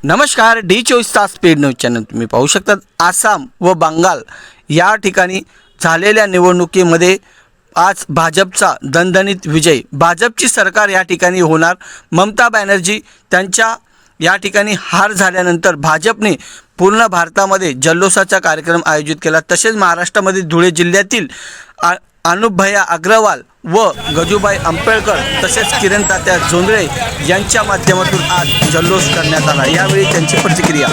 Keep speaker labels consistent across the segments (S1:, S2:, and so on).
S1: नमस्कार, डी24 speed news channel तुम्ही पाहू शकता। आसाम व बंगाल या ठिकाणी झालेल्या निवडणुकीमध्ये आज भाजपचा दणदणीत विजय। भाजपची सरकार या ठिकाणी होणार। ममता बॅनर्जी त्यांच्या या ठिकाणी हार झाल्यानंतर भाजपने पूर्ण भारतामध्ये जल्लोषाचा कार्यक्रम आयोजित केला। तसेच महाराष्ट्रामध्ये धुळे जिल्ह्यातील अनुपभैया अग्रवाल व गजूभाई अंबेडकर तसेच किरण तात्या जोंधळे यांच्या माध्यमातून आज जल्लोष करण्यात आला। यावेळी त्यांची प्रतिक्रिया।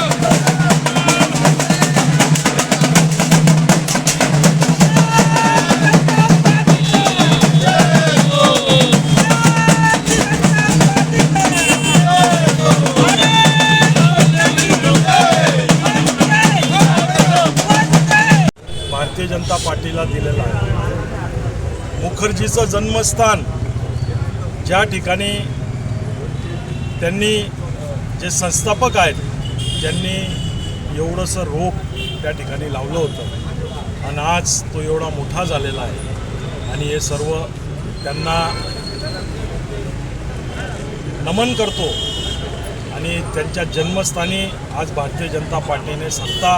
S2: भारतीय जनता पार्टीला दिलेला आहे। मुखर्जीचं जन्मस्थान ज्या ठिकाणी त्यांनी जे संस्थापक आहेत ज्यांनी एवढंसं रोप त्या ठिकाणी लावलं होतं आणि आज तो एवढा मोठा झालेला आहे आणि हे सर्व त्यांना नमन करतो। आणि त्यांच्या जन्मस्थानी आज भारतीय जनता पार्टीने सत्ता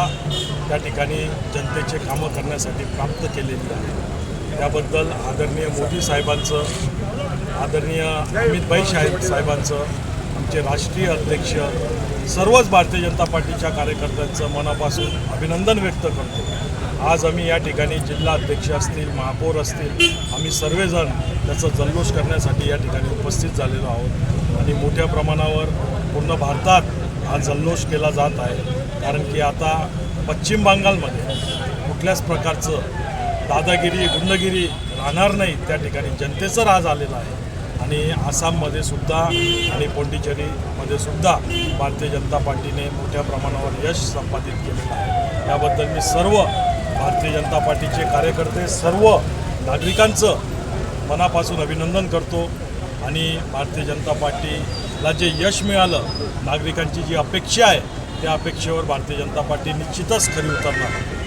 S2: त्या ठिकाणी जनतेचे कामं करण्यासाठी प्राप्त केलेली आहे। त्याबद्दल आदरणीय मोदी साहेबांचं, आदरणीय अमित साहेबांचं, आमचे राष्ट्रीय अध्यक्ष, सर्वच भारतीय जनता पार्टीच्या कार्यकर्त्यांचं मनापासून अभिनंदन व्यक्त करतो। आज आम्ही या ठिकाणी जिल्हा अध्यक्ष असतील, महापौर असतील, आम्ही सर्वजण त्याचा जल्लोष करण्यासाठी या ठिकाणी उपस्थित झालेलो आहोत आणि मोठ्या प्रमाणावर पूर्ण भारतात हा जल्लोष केला जात आहे। कारण की आता पश्चिम बंगालमध्ये कुठल्याच प्रकारचं दादागिरी गुंडगिरी राहणार नाही, त्या ठिकाणी जनतेचं राज आलेला आहे। आणि आसाममध्ये सुद्धा आणि पोंडिचेरीमध्ये सुद्धा भारतीय जनता पार्टीने मोठ्या प्रमाणावर यश संपादित केलेलं आहे। त्याबद्दल मी सर्व भारतीय जनता पार्टीचे कार्यकर्ते, सर्व नागरिकांचं मनापासून अभिनंदन करतो। आणि भारतीय जनता पार्टीला जे यश मिळालं, नागरिकांची जी अपेक्षा आहे त्या अपेक्षेवर भारतीय जनता पार्टी निश्चितच खरी उतरणार।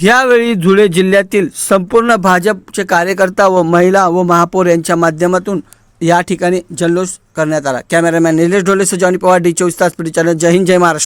S1: यावेळी धुळे जिल्ह्यातील संपूर्ण भाजपचे कार्यकर्ता व महिला व महापौर यांच्या माध्यमातून या ठिकाणी जल्लोष करण्यात आला। कॅमेरामॅन निलेश ढोलेसह जॉनी पवार, डी24 स्पीड चॅनल। जय हिंद, जय महाराष्ट्र।